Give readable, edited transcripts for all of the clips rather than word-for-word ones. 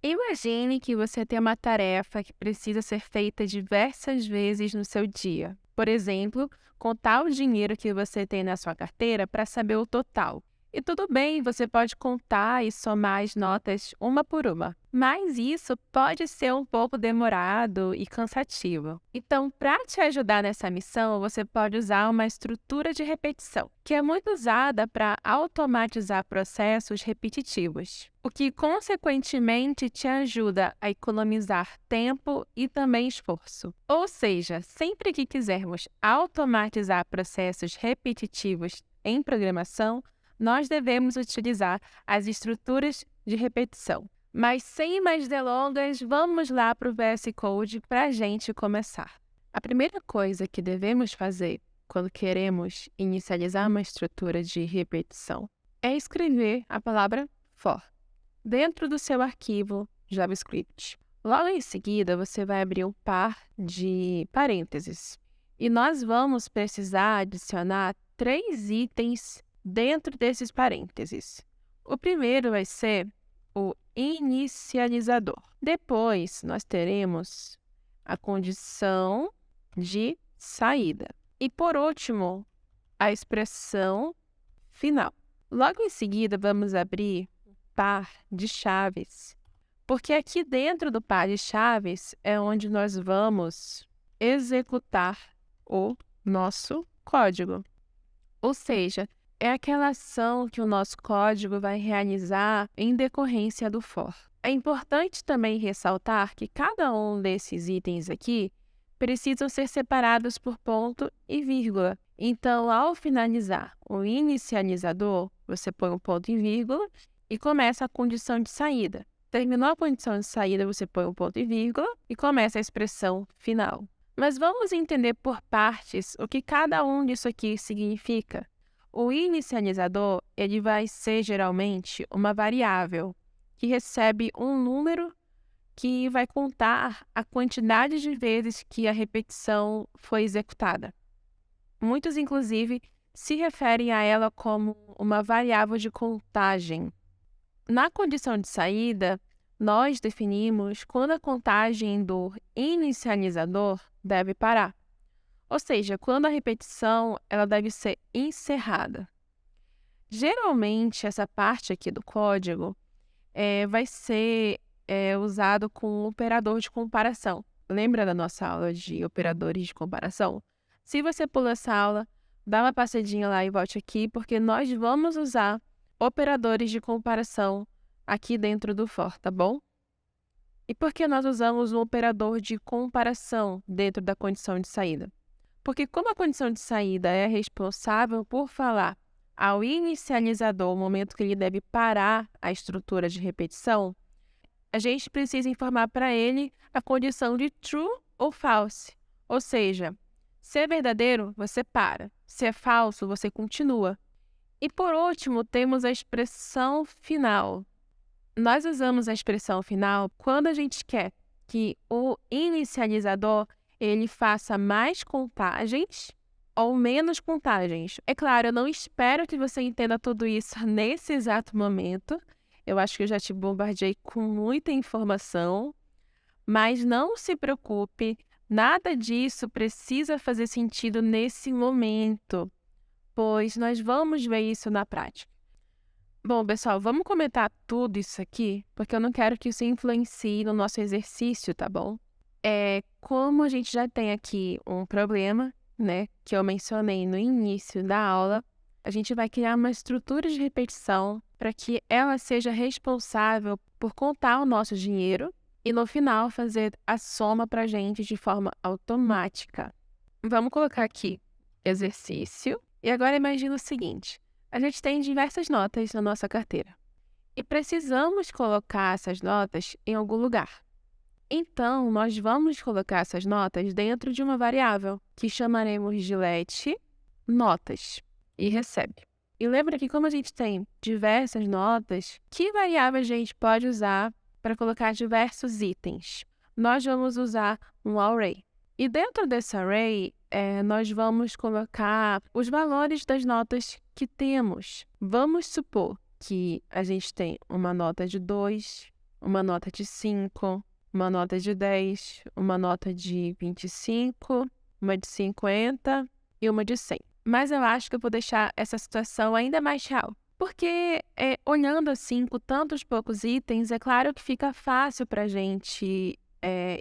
Imagine que você tem uma tarefa que precisa ser feita diversas vezes no seu dia. Por exemplo, contar o dinheiro que você tem na sua carteira para saber o total. E tudo bem, você pode contar e somar as notas uma por uma, mas isso pode ser um pouco demorado e cansativo. Então, para te ajudar nessa missão, você pode usar uma estrutura de repetição, que é muito usada para automatizar processos repetitivos, o que consequentemente te ajuda a economizar tempo e também esforço. Ou seja, sempre que quisermos automatizar processos repetitivos em programação, nós devemos utilizar as estruturas de repetição. Mas sem mais delongas, vamos lá para o VS Code para a gente começar. A primeira coisa que devemos fazer quando queremos inicializar uma estrutura de repetição é escrever a palavra for dentro do seu arquivo JavaScript. Logo em seguida, você vai abrir um par de parênteses e nós vamos precisar adicionar 3 itens dentro desses parênteses. O primeiro vai ser o inicializador. Depois, nós teremos a condição de saída. E, por último, a expressão final. Logo em seguida, vamos abrir um par de chaves, porque aqui dentro do par de chaves é onde nós vamos executar o nosso código. Ou seja, é aquela ação que o nosso código vai realizar em decorrência do for. É importante também ressaltar que cada um desses itens aqui precisam ser separados por ponto e vírgula. Então, ao finalizar o inicializador, você põe um ponto e vírgula e começa a condição de saída. Terminou a condição de saída, você põe um ponto e vírgula e começa a expressão final. Mas vamos entender por partes o que cada um disso aqui significa. O inicializador, ele vai ser geralmente uma variável que recebe um número que vai contar a quantidade de vezes que a repetição foi executada. Muitos, inclusive, se referem a ela como uma variável de contagem. Na condição de saída, nós definimos quando a contagem do inicializador deve parar. Ou seja, quando a repetição ela deve ser encerrada. Geralmente, essa parte aqui do código vai ser usado com um operador de comparação. Lembra da nossa aula de operadores de comparação? Se você pula essa aula, dá uma passadinha lá e volte aqui, porque nós vamos usar operadores de comparação aqui dentro do for, tá bom? E por que nós usamos um operador de comparação dentro da condição de saída? Porque como a condição de saída é responsável por falar ao inicializador o momento que ele deve parar a estrutura de repetição, a gente precisa informar para ele a condição de true ou false. Ou seja, se é verdadeiro, você para. Se é falso, você continua. E por último, temos a expressão final. Nós usamos a expressão final quando a gente quer que o inicializador ele faça mais contagens ou menos contagens. É claro, eu não espero que você entenda tudo isso nesse exato momento. Eu acho que eu já te bombardeei com muita informação, mas não se preocupe, nada disso precisa fazer sentido nesse momento, pois nós vamos ver isso na prática. Bom, pessoal, vamos comentar tudo isso aqui, porque eu não quero que isso influencie no nosso exercício, tá bom? Como a gente já tem aqui um problema, né, que eu mencionei no início da aula, a gente vai criar uma estrutura de repetição para que ela seja responsável por contar o nosso dinheiro e, no final, fazer a soma para a gente de forma automática. Vamos colocar aqui exercício. E agora imagina o seguinte, a gente tem diversas notas na nossa carteira e precisamos colocar essas notas em algum lugar. Então, nós vamos colocar essas notas dentro de uma variável que chamaremos de let notas e recebe. E lembra que como a gente tem diversas notas, que variável a gente pode usar para colocar diversos itens? Nós vamos usar um array. E dentro desse array, nós vamos colocar os valores das notas que temos. Vamos supor que a gente tem uma nota de 2, uma nota de 5, uma nota de 10, uma nota de 25, uma de 50 e uma de 100. Mas eu acho que eu vou deixar essa situação ainda mais real. Porque olhando assim, com tantos poucos itens, é claro que fica fácil para a gente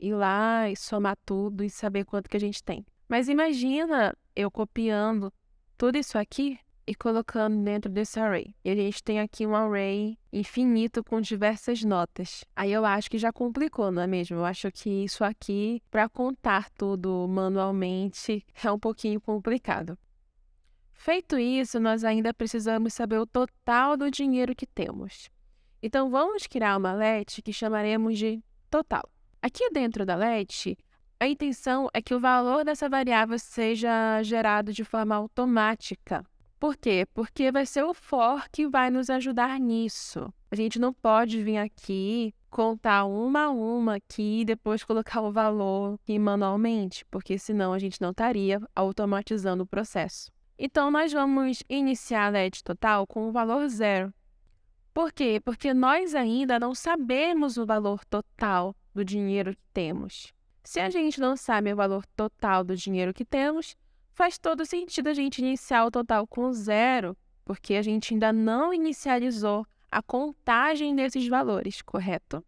ir lá e somar tudo e saber quanto que a gente tem. Mas imagina eu copiando tudo isso aqui e colocando dentro desse array. E a gente tem aqui um array infinito com diversas notas. Aí eu acho que já complicou, não é mesmo? Eu acho que isso aqui, para contar tudo manualmente, é um pouquinho complicado. Feito isso, nós ainda precisamos saber o total do dinheiro que temos. Então, vamos criar uma let que chamaremos de total. Aqui dentro da let, a intenção é que o valor dessa variável seja gerado de forma automática. Por quê? Porque vai ser o for que vai nos ajudar nisso. A gente não pode vir aqui, contar uma a uma aqui e depois colocar o valor aqui manualmente, porque senão a gente não estaria automatizando o processo. Então, nós vamos iniciar a let total com o valor 0. Por quê? Porque nós ainda não sabemos o valor total do dinheiro que temos. Se a gente não sabe o valor total do dinheiro que temos, faz todo sentido a gente iniciar o total com 0, porque a gente ainda não inicializou a contagem desses valores, correto?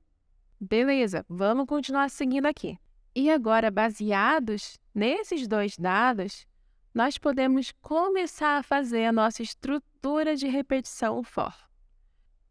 Beleza, vamos continuar seguindo aqui. E agora, baseados nesses dois dados, nós podemos começar a fazer a nossa estrutura de repetição for.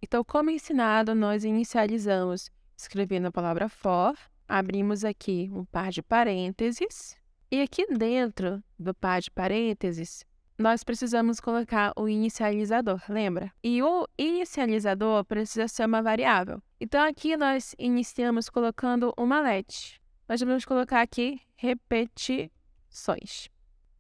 Então, como ensinado, nós inicializamos escrevendo a palavra for, abrimos aqui um par de parênteses, e aqui dentro do par de parênteses, nós precisamos colocar o inicializador, lembra? E o inicializador precisa ser uma variável. Então, aqui nós iniciamos colocando uma let. Nós vamos colocar aqui repetições.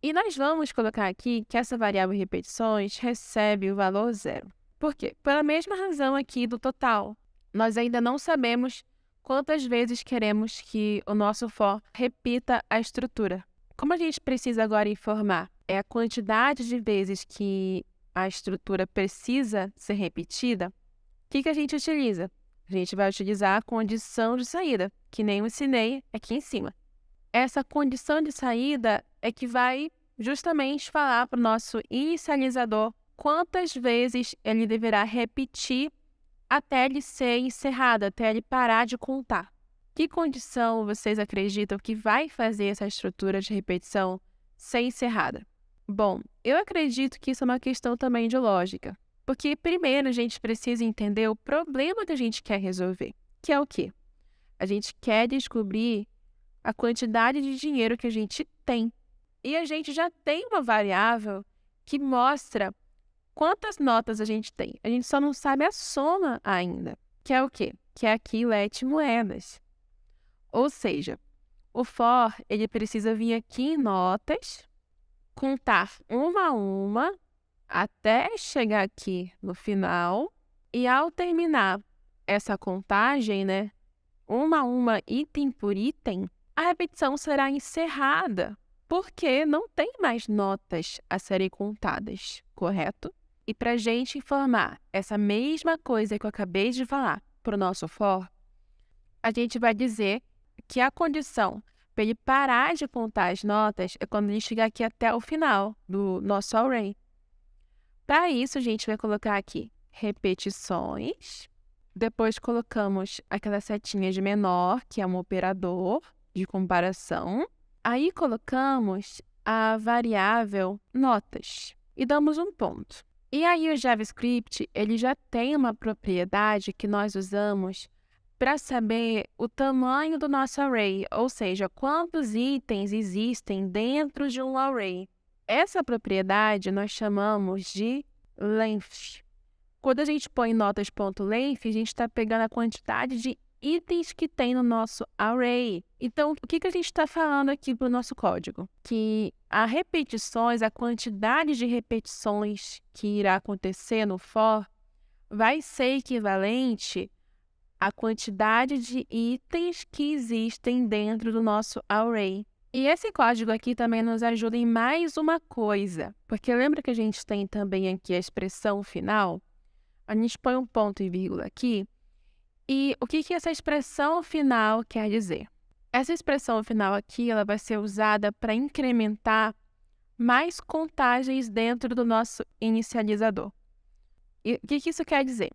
E nós vamos colocar aqui que essa variável repetições recebe o valor 0. Por quê? Pela mesma razão aqui do total. Nós ainda não sabemos quantas vezes queremos que o nosso for repita a estrutura. Como a gente precisa agora informar a quantidade de vezes que a estrutura precisa ser repetida, o que a gente utiliza? A gente vai utilizar a condição de saída, que nem eu ensinei aqui em cima. Essa condição de saída é que vai justamente falar para o nosso inicializador quantas vezes ele deverá repetir até ele ser encerrado, até ele parar de contar. Que condição vocês acreditam que vai fazer essa estrutura de repetição ser encerrada? Bom, eu acredito que isso é uma questão também de lógica, porque primeiro a gente precisa entender o problema que a gente quer resolver, que é o quê? A gente quer descobrir a quantidade de dinheiro que a gente tem. E a gente já tem uma variável que mostra quantas notas a gente tem. A gente só não sabe a soma ainda, que é o quê? Que é aqui let moedas. Ou seja, o for, ele precisa vir aqui em notas, contar uma a uma, até chegar aqui no final, e ao terminar essa contagem, né, uma a uma, item por item, a repetição será encerrada, porque não tem mais notas a serem contadas, correto? E para a gente informar essa mesma coisa que eu acabei de falar para o nosso for, a gente vai dizer que a condição para ele parar de contar as notas é quando ele chegar aqui até o final do nosso array. Para isso, a gente vai colocar aqui repetições, depois colocamos aquela setinha de menor, que é um operador de comparação. Aí colocamos a variável notas e damos um ponto. E aí o JavaScript ele já tem uma propriedade que nós usamos para saber o tamanho do nosso array, ou seja, quantos itens existem dentro de um array. Essa propriedade nós chamamos de length. Quando a gente põe notas.length, a gente está pegando a quantidade de itens que tem no nosso array. Então, o que a gente está falando aqui para o nosso código? Que a repetições, a quantidade de repetições que irá acontecer no for vai ser equivalente à quantidade de itens que existem dentro do nosso array. E esse código aqui também nos ajuda em mais uma coisa, porque lembra que a gente tem também aqui a expressão final? A gente põe um ponto e vírgula aqui, E o que essa expressão final quer dizer? Essa expressão final aqui, ela vai ser usada para incrementar mais contagens dentro do nosso inicializador. E o que isso quer dizer?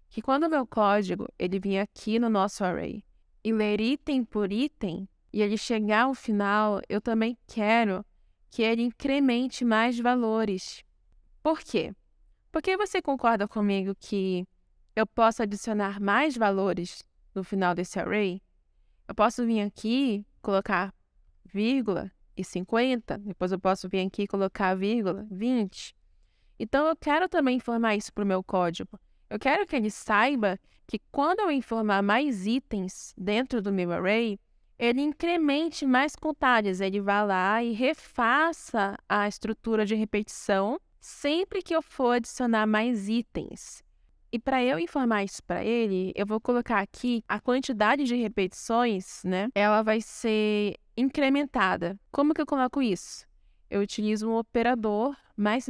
Que quando o meu código ele vir aqui no nosso array e ler item por item, e ele chegar ao final, eu também quero que ele incremente mais valores. Por quê? Porque você concorda comigo que eu posso adicionar mais valores no final desse array? Eu posso vir aqui, colocar vírgula e 50, depois eu posso vir aqui e colocar vírgula 20. Então, eu quero também informar isso para o meu código. Eu quero que ele saiba que quando eu informar mais itens dentro do meu array, ele incremente mais contagens. Ele vá lá e refaça a estrutura de repetição sempre que eu for adicionar mais itens. E para eu informar isso para ele, eu vou colocar aqui a quantidade de repetições, né? Ela vai ser incrementada. Como que eu coloco isso? Eu utilizo um operador mais.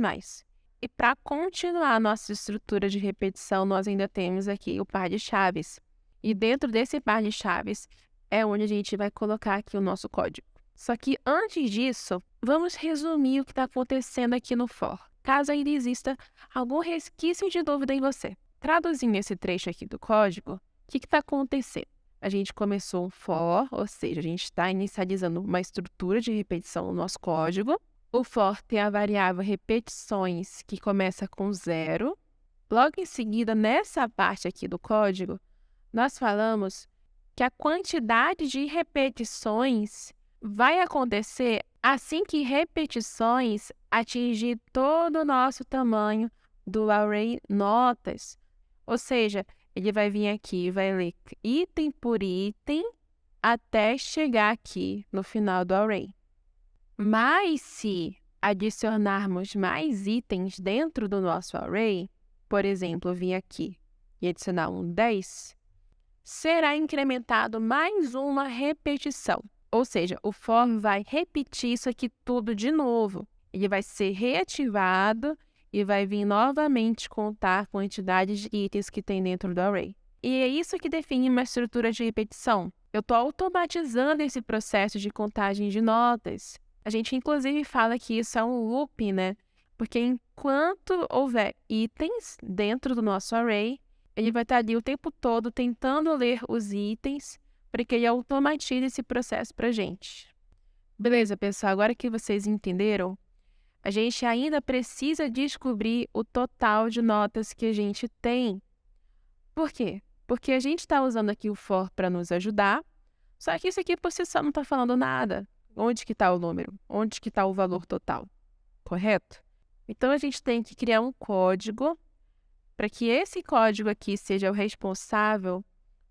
E para continuar a nossa estrutura de repetição, nós ainda temos aqui o par de chaves. E dentro desse par de chaves é onde a gente vai colocar aqui o nosso código. Só que antes disso, vamos resumir o que está acontecendo aqui no for, caso ainda exista algum resquício de dúvida em você. Traduzindo esse trecho aqui do código, o que está acontecendo? A gente começou um for, ou seja, a gente está inicializando uma estrutura de repetição no nosso código. O for tem a variável repetições, que começa com 0. Logo em seguida, nessa parte aqui do código, nós falamos que a quantidade de repetições vai acontecer assim que repetições atingir todo o nosso tamanho do array notas. Ou seja, ele vai vir aqui e vai ler item por item até chegar aqui no final do array. Mas se adicionarmos mais itens dentro do nosso array, por exemplo, vir aqui e adicionar um 10, será incrementado mais uma repetição. Ou seja, o for vai repetir isso aqui tudo de novo. Ele vai ser reativado e vai vir novamente contar a quantidade de itens que tem dentro do array. E é isso que define uma estrutura de repetição. Eu estou automatizando esse processo de contagem de notas. A gente, inclusive, fala que isso é um loop, né? Porque enquanto houver itens dentro do nosso array, ele vai estar ali o tempo todo tentando ler os itens para que ele automatize esse processo para a gente. Beleza, pessoal? Agora que vocês entenderam, a gente ainda precisa descobrir o total de notas que a gente tem. Por quê? Porque a gente está usando aqui o for para nos ajudar, só que isso aqui por si só não está falando nada. Onde que está o número? Onde que está o valor total? Correto? Então, a gente tem que criar um código para que esse código aqui seja o responsável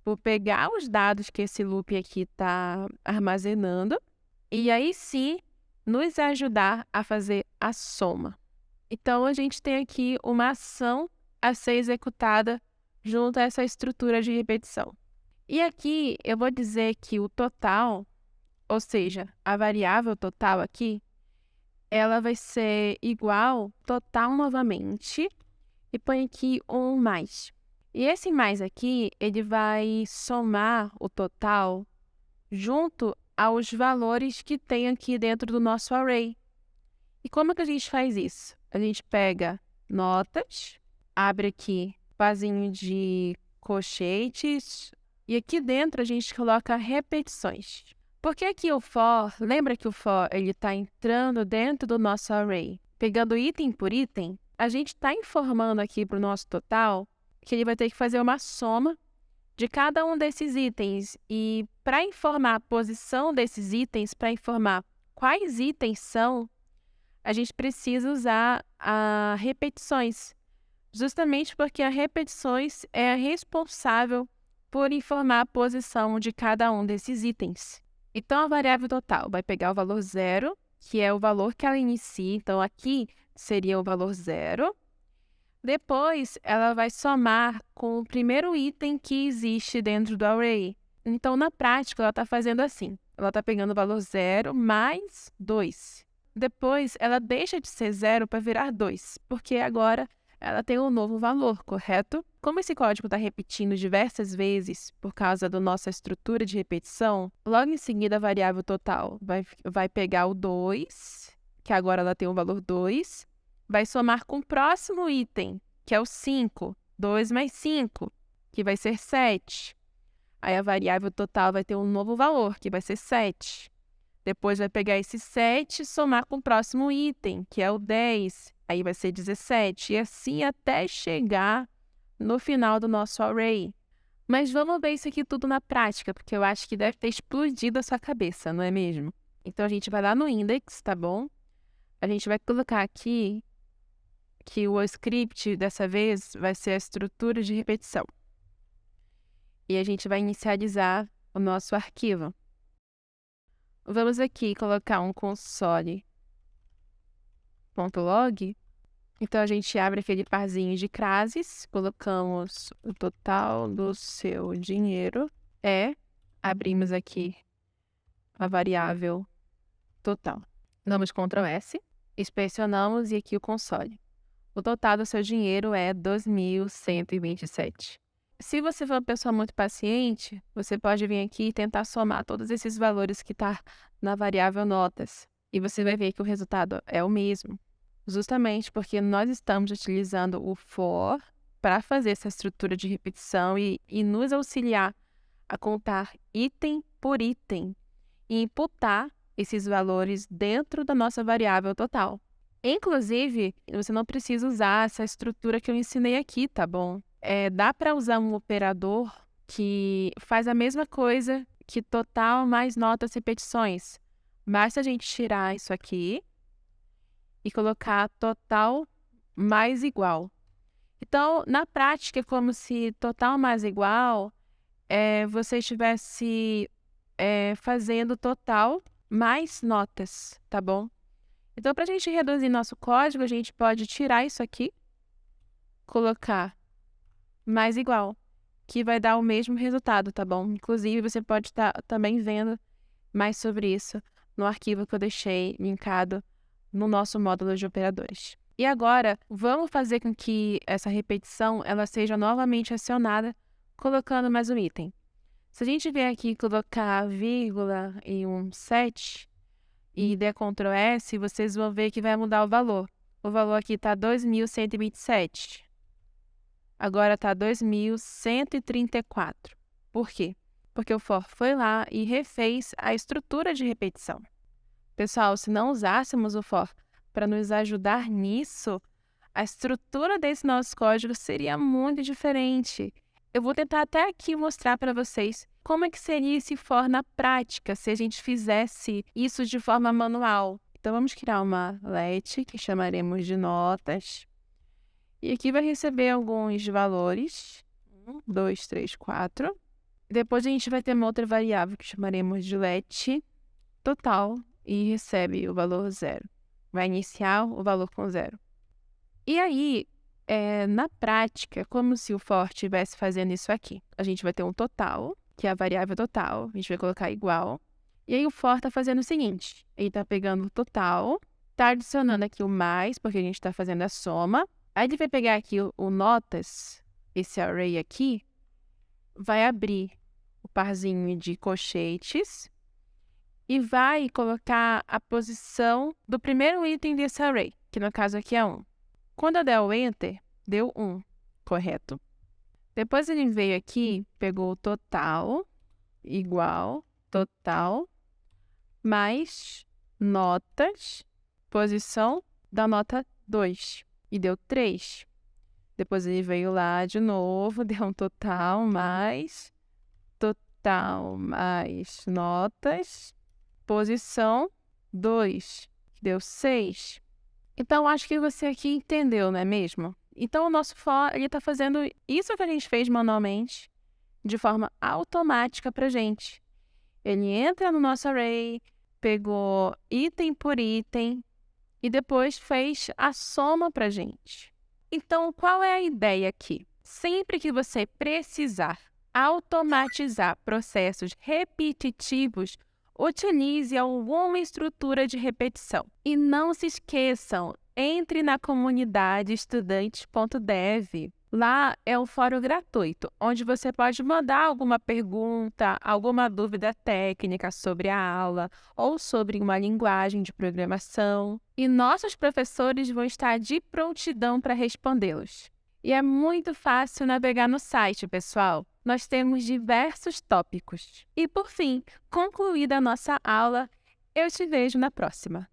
por pegar os dados que esse loop aqui está armazenando e aí sim nos ajudar a fazer a soma. Então, a gente tem aqui uma ação a ser executada junto a essa estrutura de repetição. E aqui eu vou dizer que o total, ou seja, a variável total aqui, ela vai ser igual total novamente e põe aqui um mais. E esse mais aqui, ele vai somar o total junto aos valores que tem aqui dentro do nosso array. E como que a gente faz isso? A gente pega notas, abre aqui espacinho de colchetes e aqui dentro a gente coloca repetições. Porque aqui o for, lembra que o for ele está entrando dentro do nosso array, pegando item por item, a gente está informando aqui para o nosso total que ele vai ter que fazer uma soma de cada um desses itens. E para informar a posição desses itens, para informar quais itens são, a gente precisa usar a repetições, justamente porque a repetições é a responsável por informar a posição de cada um desses itens. Então, a variável total vai pegar o valor 0, que é o valor que ela inicia. Então, aqui seria o valor 0. Depois, ela vai somar com o primeiro item que existe dentro do array. Então, na prática, ela está fazendo assim. Ela está pegando o valor 0 mais 2. Depois, ela deixa de ser 0 para virar 2, porque agora ela tem um novo valor, correto? Como esse código está repetindo diversas vezes por causa da nossa estrutura de repetição, logo em seguida a variável total vai pegar o 2, que agora ela tem o valor 2, vai somar com o próximo item, que é o 5. 2 mais 5, que vai ser 7. Aí a variável total vai ter um novo valor, que vai ser 7. Depois vai pegar esse 7 e somar com o próximo item, que é o 10. Aí vai ser 17. E assim até chegar no final do nosso array. Mas vamos ver isso aqui tudo na prática, porque eu acho que deve ter explodido a sua cabeça, não é mesmo? Então a gente vai lá no index, tá bom? A gente vai colocar aqui que o script dessa vez vai ser a estrutura de repetição. E a gente vai inicializar o nosso arquivo. Vamos aqui colocar um console.log. Então, a gente abre aquele parzinho de classes, colocamos o total do seu dinheiro abrimos aqui a variável total. Damos Ctrl S, inspecionamos e aqui o console. O total do seu dinheiro é 2.127. Se você for uma pessoa muito paciente, você pode vir aqui e tentar somar todos esses valores que está na variável notas. E você vai ver que o resultado é o mesmo. Justamente porque nós estamos utilizando o for para fazer essa estrutura de repetição e nos auxiliar a contar item por item e imputar esses valores dentro da nossa variável total. Inclusive, você não precisa usar essa estrutura que eu ensinei aqui, tá bom? Dá para usar um operador que faz a mesma coisa que total mais notas repetições. Basta a gente tirar isso aqui e colocar total mais igual. Então, na prática, é como se total mais igual você estivesse fazendo total mais notas, tá bom? Então, para a gente reduzir nosso código, a gente pode tirar isso aqui, colocar mais igual, que vai dar o mesmo resultado, tá bom? Inclusive, você pode estar também vendo mais sobre isso no arquivo que eu deixei linkado no nosso módulo de operadores. E agora, vamos fazer com que essa repetição ela seja novamente acionada, colocando mais um item. Se a gente vier aqui colocar vírgula e um 7 e der Ctrl S, vocês vão ver que vai mudar o valor. O valor aqui está 2.127. Agora está 2.134. Por quê? Porque o for foi lá e refez a estrutura de repetição. Pessoal, se não usássemos o for para nos ajudar nisso, a estrutura desse nosso código seria muito diferente. Eu vou tentar até aqui mostrar para vocês como é que seria esse for na prática, se a gente fizesse isso de forma manual. Então, vamos criar uma let, que chamaremos de notas. E aqui vai receber alguns valores. 1, 2, 3, 4. Depois a gente vai ter uma outra variável que chamaremos de let total e recebe o valor 0. Vai iniciar o valor com 0. E aí, na prática, como se o for estivesse fazendo isso aqui. A gente vai ter um total, que é a variável total. A gente vai colocar igual. E aí o for está fazendo o seguinte. Ele está pegando o total, está adicionando aqui o mais, porque a gente está fazendo a soma. Aí ele vai pegar aqui o notas, esse array aqui, vai abrir o parzinho de colchetes e vai colocar a posição do primeiro item desse array, que no caso aqui é 1. Quando eu der o Enter, deu 1, correto? Depois ele veio aqui, pegou o total, igual, total, mais notas, posição da nota 2. E deu 3. Depois ele veio lá de novo, deu um total mais notas, posição 2, deu 6. Então, acho que você aqui entendeu, não é mesmo? Então, o nosso for está fazendo isso que a gente fez manualmente, de forma automática para a gente. Ele entra no nosso array, pegou item por item, e depois fez a soma para a gente. Então, qual é a ideia aqui? Sempre que você precisar automatizar processos repetitivos, Utilize alguma estrutura de repetição. E não se esqueçam, entre na comunidade estudantes.dev. Lá é um fórum gratuito, onde você pode mandar alguma pergunta, alguma dúvida técnica sobre a aula ou sobre uma linguagem de programação. E nossos professores vão estar de prontidão para respondê-los. E é muito fácil navegar no site, pessoal. Nós temos diversos tópicos. E por fim, concluída a nossa aula, eu te vejo na próxima.